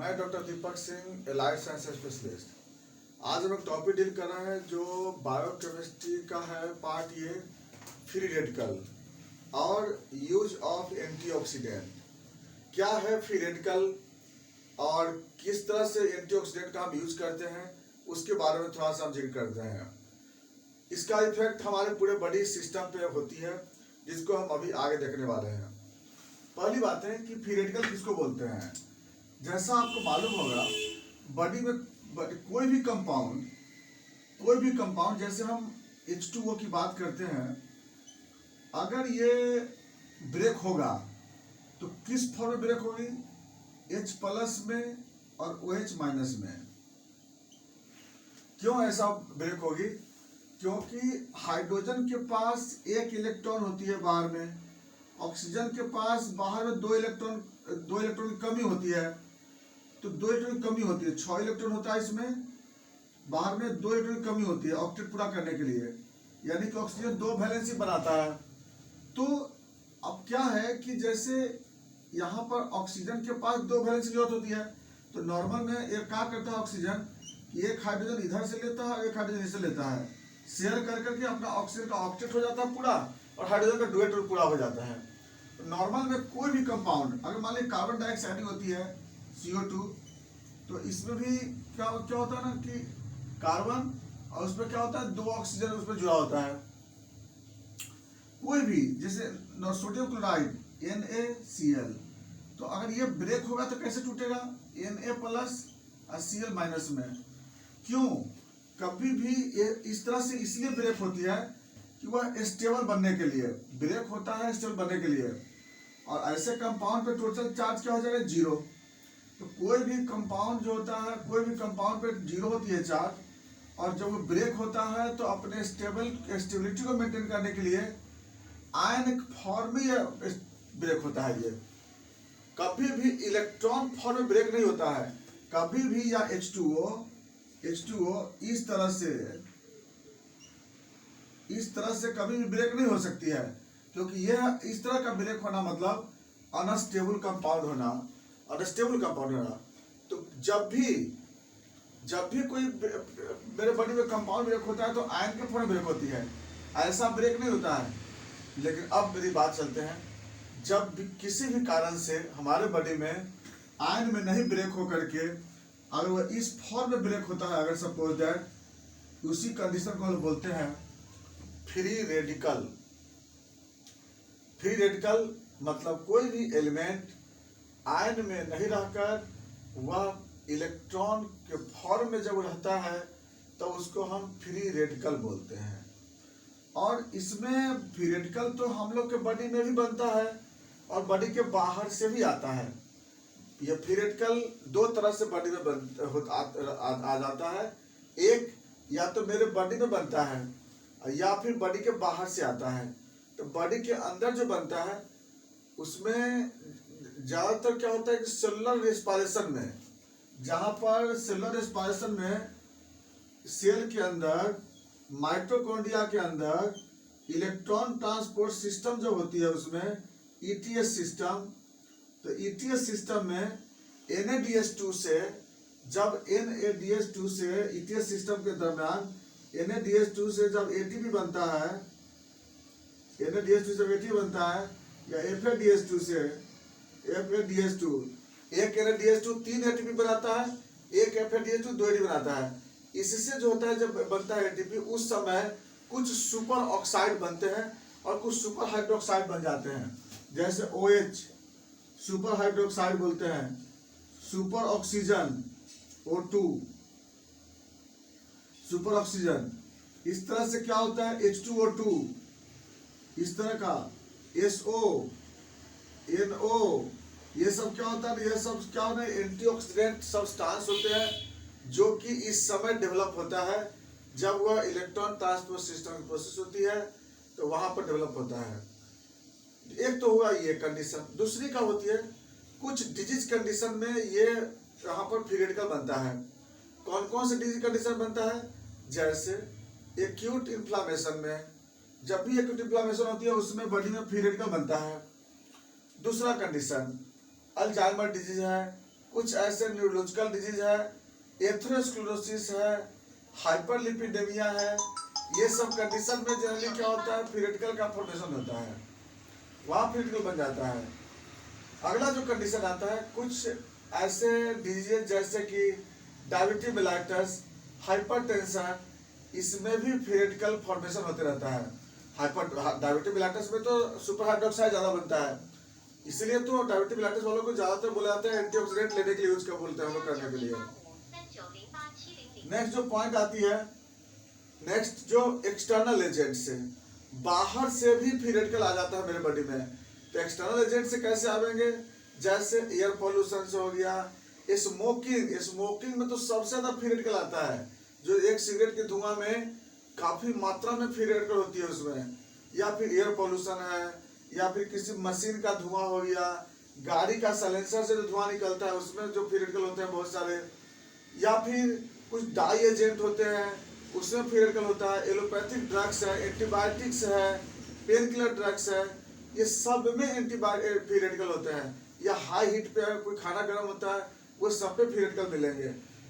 मैं doctor Deepak Singh, allied science specialist. आज हम एक टॉपिक डील कर रहे हैं जो बायोकेमिस्ट्री का है, पार्ट ये फ्री रेडिकल और यूज ऑफ एंटीऑक्सीडेंट। क्या है फ्री रेडिकल और किस तरह से एंटीऑक्सीडेंट का हम यूज करते हैं उसके बारे में थोड़ा सा हम जिक्र करते हैं। इसका इफेक्ट हमारे पूरे बॉडी सिस्टम पे होती है, जिसको हम अभी आगे देखने वाले हैं। पहली बात है कि फ्री रेडिकल किसको बोलते हैं। जैसा आपको मालूम होगा, बॉडी में कोई भी कंपाउंड जैसे हम H2O की बात करते हैं, अगर ये ब्रेक होगा तो किस फॉर्म में ब्रेक होगी? H+ में और OH- में। क्यों ऐसा ब्रेक होगी? क्योंकि हाइड्रोजन के पास एक इलेक्ट्रॉन होती है बाहर में, ऑक्सीजन के पास बाहर में दो इलेक्ट्रॉन की कमी होती है। तो 2 इलेक्ट्रॉन की कमी होती है, 6 इलेक्ट्रॉन होता है इसमें, बाहर में 2 इलेक्ट्रॉन की कमी होती है ऑक्टेट पूरा करने के लिए, यानी कि ऑक्सीजन 2 वैलेंसी बनाता है। तो अब क्या है कि जैसे यहाँ पर ऑक्सीजन के पास 2 वैलेंसी जरूरत होती है, तो नॉर्मल में एक क्या करता है ऑक्सीजन कि एक हाइड्रोजन इधर से लेता है, एक हाइड्रोजन इधर से लेता है, शेयर कर करके अपना ऑक्सीजन का ऑक्टेट हो जाता है पूरा और हाइड्रोजन का डुएट पूरा हो जाता है। नॉर्मल में कोई भी कंपाउंड, अगर मान लीजिए कार्बन डाइऑक्साइड होती है CO2, तो इसमें भी क्या होता है ना कि कार्बन और उसमें क्या होता है, 2 ऑक्सीजन उसमें जुड़ा होता है। कोई भी जैसे सोडियम क्लोराइड NaCl, तो अगर ये ब्रेक होगा तो कैसे टूटेगा? Na+ और Cl- में। क्यों? कभी भी ये इस तरह से इसलिए ब्रेक होती है कि वह स्टेबल बनने के लिए ब्रेक होता है, स्टेबल बनने के लिए। और ऐसे कंपाउंड पे टोटल चार्ज क्या हो जाएगा? 0। तो कोई भी कंपाउंड जो होता है, कोई भी कंपाउंड पे 0 होती है चार्ज, और जब वो ब्रेक होता है तो अपने स्टेबिलिटी को मेंटेन करने के लिए आयन फॉर्म में ब्रेक होता है। ये कभी भी इलेक्ट्रॉन फॉर्म में ब्रेक नहीं होता है कभी भी। या H2O इस तरह से कभी भी ब्रेक नहीं हो सकती है, क्योंकि यह इस तरह का ब्रेक होना मतलब अनस्टेबल कंपाउंड होना। तो जब भी कोई मेरे बॉडी में कंपाउंड ब्रेक होता है तो आयन के फॉर्म में ब्रेक होती है, ऐसा ब्रेक नहीं होता है। लेकिन अब मेरी बात चलते हैं, जब भी किसी भी कारण से हमारे बॉडी में आयन में नहीं ब्रेक हो करके अगर वह इस फॉर्म में ब्रेक होता है, अगर सपोज दैट, उसी कंडीशन को हम बोलते हैं फ्री रेडिकल। फ्री रेडिकल मतलब कोई भी एलिमेंट आयन में नहीं रहकर वह इलेक्ट्रॉन के फॉर्म में जब रहता है तो उसको हम फ्री रेडिकल बोलते हैं। और इसमें फ्री रेडिकल तो हम लोग के बॉडी में भी बनता है और बॉडी के बाहर से भी आता है। यह फ्री रेडिकल 2 तरह से बॉडी में आ जाता है। एक या तो मेरे बॉडी में बनता है या फिर बॉडी के बाहर से आता है। तो बॉडी के अंदर जो बनता है उसमें ज्यादातर क्या होता है कि सेलुलर रेस्पिरेशन में, जहां पर सेलुलर रेस्पिरेशन में सेल के अंदर, माइटोकॉन्ड्रिया के अंदर इलेक्ट्रॉन ट्रांसपोर्ट सिस्टम जो होती है उसमें ETS सिस्टम, तो ETS सिस्टम में NADH2 से जब NADH2 से ETS सिस्टम के दरमियान NADH2 से जब ATP बनता है, NADH2 से ATP बनता है, या FADH2 से FADH2, एक NADH2 3 ATP बनाता है, एक FADH2 2 ATP बनाता है। इससे जो होता है जब बनता है ATP, उस समय कुछ सुपर ऑक्साइड बनते हैं और कुछ सुपर हाइड्रोक्साइड बन जाते हैं। जैसे OH सुपर हाइड्रोक्साइड बोलते हैं, super oxygen O2 super oxygen. इस तरह से क्या होता है H2O2, इस तरह का SO NO, ये सब क्या होता है? ये सब क्या होता है? एंटीऑक्सीडेंट सब्सटेंस होते हैं जो कि इस समय डेवलप होता है जब वह इलेक्ट्रॉन ट्रांसपोर्ट सिस्टम की प्रोसेस होती है, तो वहां पर डेवलप होता है। एक तो हुआ ये कंडीशन। दूसरी क्या होती है, कुछ डिजीज कंडीशन में ये यहाँ पर फ्री रेडिकल बनता है। कौन कौन से डिजीज कंडीशन बनता है? जैसे एक्यूट इन्फ्लामेशन में, जब भी एक्यूट इन्फ्लामेशन होती है उसमें बॉडी में फ्री रेडिकल बनता है। दूसरा कंडीशन अल्जाइमर डिजीज है, कुछ ऐसे न्यूरोलॉजिकल डिजीज है, एथेरोस्क्लेरोसिस है, हाइपरलिपिडेमिया है। ये सब कंडीशन में जनरली क्या होता है, फ्री रेडिकल का फॉर्मेशन होता है, वहाँ फ्री रेडिकल बन जाता है। अगला जो कंडीशन आता है, कुछ ऐसे डिजीज जैसे कि डायबिटीज मेलाइटस, हाइपरटेंशन, इसमें भी फ्री रेडिकल फॉर्मेशन होते रहता है। डायबिटीज मेलाइटस में तो सुपर हाइड्रोक्साइड ज्यादा बनता है, इसलिए तो डायबिटीज मेलाइटस वालों को ज्यादातर बोला जाता है एंटीऑक्सीडेंट लेने के लिए यूज कर बोलते हैं हम लोग करने के लिए। नेक्स्ट जो पॉइंट आती है, नेक्स्ट जो एक्सटर्नल एजेंट से, बाहर से भी फ्री रेडिकल आ जाता है मेरे बॉडी में। तो एक्सटर्नल एजेंट से कैसे आवेंगे, जैसे एयर पोल्यूशन से हो गया, स्मोकिंग में तो सबसे ज्यादा फ्री रेडिकल आता है। जो एक सिगरेट के धुआं में काफी मात्रा में फ्री रेडिकल होती है उसमें, या फिर एयर पोल्यूशन है, या फिर किसी मशीन का धुआं हो गया, गाड़ी का साइलेंसर से जो धुआं निकलता है उसमें जो फ्री रेडिकल होते हैं बहुत सारे, या फिर कुछ डाई एजेंट होते हैं उसमें फ्री रेडिकल होता है। एलोपैथिक ड्रग्स है, एंटीबायोटिक्स है, पेन किलर ड्रग्स है, ये सब में फ्री रेडिकल होते हैं। या हाई हीट पे कोई खाना गर्म होता है, वो सब पे फ्री रेडिकल मिलेंगे।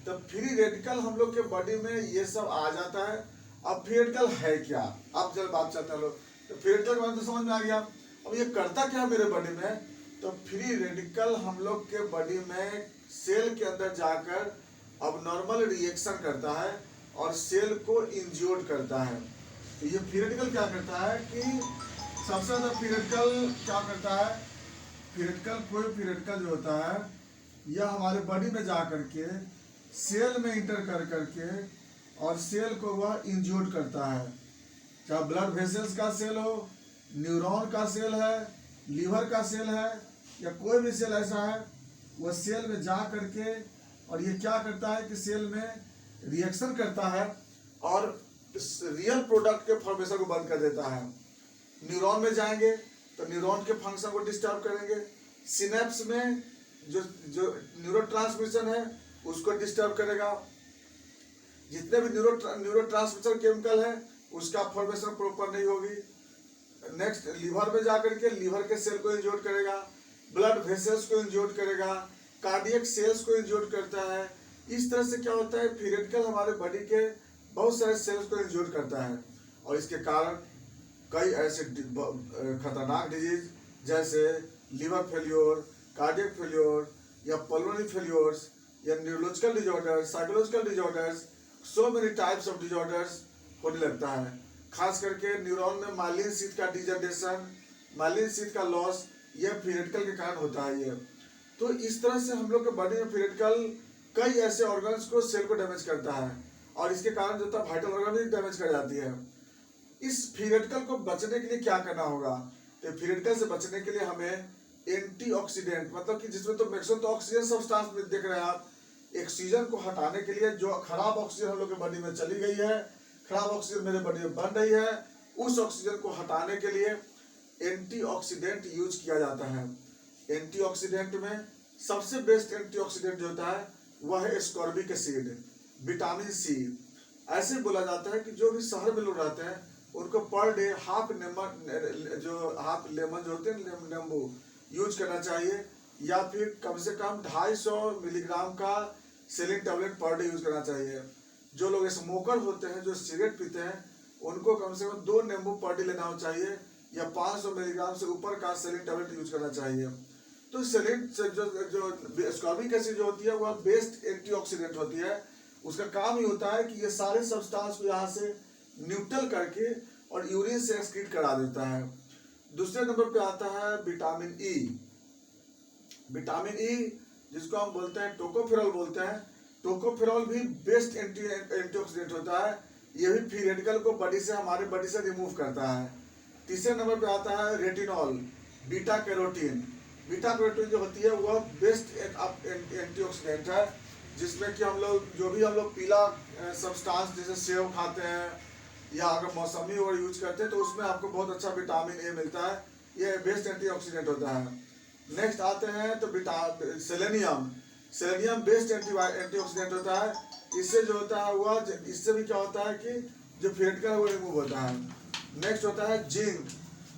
तो फ्री रेडिकल हम लोग के बॉडी में ये सब आ जाता है। अब फ्री रेडिकल है क्या, अब जब बात चाहते हैं लोग, तो फ्री रेडिकल के बारे में तो समझ में आ गया। अब ये करता क्या है मेरे बॉडी में, तो फ्री रेडिकल हम लोग के बॉडी में सेल के अंदर जाकर अब नॉर्मल रिएक्शन करता है और सेल को इंज्योर्ड करता है। तो ये फ्री रेडिकल क्या करता है कि सबसे ज्यादा फ्री रेडिकल क्या करता है, फ्री रेडिकल कोई फ्री रेडिकल जो होता है यह हमारे बॉडी में जा करके सेल में इंटर कर करके और सेल को वह इंज्योर्ड करता है। चाहे ब्लड वेसल्स का सेल हो, न्यूरॉन का सेल है, लीवर का सेल है, या कोई भी सेल ऐसा है, वह सेल में जा करके और ये क्या करता है कि सेल में रिएक्शन करता है और रियल प्रोडक्ट के फॉर्मेशन को बंद कर देता है। न्यूरॉन में जाएंगे तो न्यूरॉन के फंक्शन को डिस्टर्ब करेंगे, सिनेप्स में जो न्यूरोट्रांसमिशन है उसको डिस्टर्ब करेगा, जितने भी न्यूरोट्रांसमिशन केमिकल है उसका फॉर्मेशन प्रॉपर नहीं होगी। नेक्स्ट लीवर में जाकर के लीवर के सेल को इंज्योर्ड करेगा, ब्लड वेसल्स को इंज्योर्ड करेगा, कार्डियक सेल्स को इंज्योर्ड करता है। इस तरह से क्या होता है, फ्री रेडिकल हमारे बॉडी के बहुत सारे सेल्स को इंज्योर्ड करता है और इसके कारण कई ऐसे खतरनाक डिजीज जैसे लिवर फेल्योर, कार्डियक फेल्योर, या पल्मोनरी फेल्योर्स, या neurological disorders, psychological disorders, so many types of disorders होने लगता है। खास करके न्यूरॉन में माइलिन शीथ का डिजनरेशन, माइलिन शीथ का लॉस, यह फ्री रेडिकल के कारण होता है। ये तो इस तरह से हम लोग के बॉडी में फ्री रेडिकल कई ऐसे ऑर्गन्स को, सेल को डैमेज करता है और इसके कारण जो है वाइटल ऑर्गन भी डैमेज कर जाती है। इस फ्री रेडिकल को बचने के लिए क्या करना होगा, तो फ्री रेडिकल से बचने के लिए हमें एंटीऑक्सीडेंट, मतलब कि जिसमें तो मैक्सिमम तो ऑक्सीजन सब्सटेंस में देख रहे हैं आप, ऑक्सीजन को हटाने के लिए, जो खराब ऑक्सीजन हम लोग के बॉडी में चली गई है, खराब ऑक्सीजन मेरे बॉडी में बन रही है, उस ऑक्सीजन को हटाने के लिए एंटीऑक्सीडेंट यूज किया जाता है। एंटीऑक्सीडेंट में सबसे बेस्ट एंटीऑक्सीडेंट जो होता है वह है एस्कॉर्बिक एसिड, विटामिन सी। ऐसे बोला जाता है कि जो भी शहर में लोग रहते हैं उनको पर डे हाफ लेमन जो होते हैं नींबू यूज करना चाहिए, या फिर कम से कम 250 मिलीग्राम का Celin tablet per day use करना चाहिए। जो लोग स्मोकर होते हैं, जो सिगरेट पीते हैं, उनको कम से कम 2 नींबू पर डे लेना चाहिए, या 500 मिलीग्राम से ऊपर का सेलिन टैबलेट यूज करना चाहिए। तो सेलिन जो एस्कॉर्बिक एसिड जो होती है वह बेस्ट एंटीऑक्सीडेंट होती है। उसका काम ही होता है कि ये सारे सब्सटेंस को यहाँ से न्यूट्रल करके और यूरिन से एक्सक्रीट करा देता है। दूसरे नंबर पे आता है विटामिन ई। विटामिन ई जिसको हम बोलते हैं टोकोफेरॉल बोलते हैं, टोकोफेरॉल भी बेस्ट एंटीऑक्सीडेंट होता है। ये भी फ्री रेडिकल को बॉडी से, हमारे बॉडी से रिमूव करता है। तीसरे नंबर पे आता है retinol, beta carotene. Beta carotene जो होती है वह बेस्ट एंटीऑक्सीडेंट है, जिसमें कि हम लोग पीला सब्सटेंस जैसे सेव खाते हैं या अगर मौसमी और यूज करते हैं तो उसमें आपको बहुत अच्छा विटामिन ए मिलता है, ये बेस्ट एंटीऑक्सीडेंट होता है। नेक्स्ट आते हैं तो सेलेनियम। सेलेनियम बेस्ट एंटीऑक्सीडेंट होता है। इससे जो होता है वह, इससे भी क्या होता है कि जो फ्री रेडिकल है वो रिमूव होता है। नेक्स्ट होता है जिंक।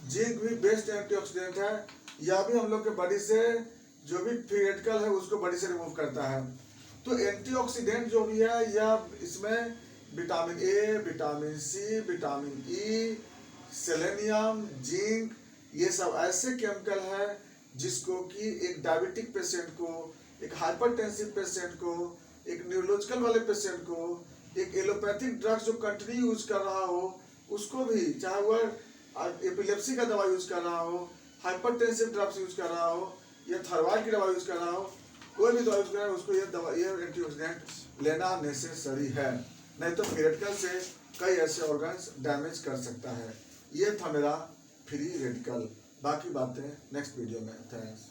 जिंक भी बेस्ट एंटीऑक्सीडेंट है, यह भी हम लोग के बॉडी से जो भी फ्री रेडिकल है उसको बॉडी से रिमूव करता है। तो एंटीऑक्सीडेंट जो भी है यह इसमें vitamin A, vitamin C, vitamin E, selenium, zinc, ये सब ऐसे केमिकल है जिसको कि एक डायबिटिक पेशेंट को, एक हाइपरटेंसिव पेशेंट को, एक न्यूरोलॉजिकल वाले पेशेंट को, एक एलोपैथिक ड्रग्स जो कंटिन्यू यूज कर रहा हो उसको भी, चाहे वह एपिलेप्सी का दवा यूज कर रहा हो, हाइपरटेंसिव ड्रग्स यूज कर रहा हो या थायराइड की दवा यूज कर रहा हो, कोई भी दवा यूज कर रहा है उसको ये एंटीऑक्सीडेंट लेना नेसेसरी है, नहीं तो फ्री रेडिकल से कई ऐसे ऑर्गन्स डैमेज कर सकता है। ये था मेरा फ्री रेडिकल, बाकी बातें नेक्स्ट वीडियो में। थैंक्स।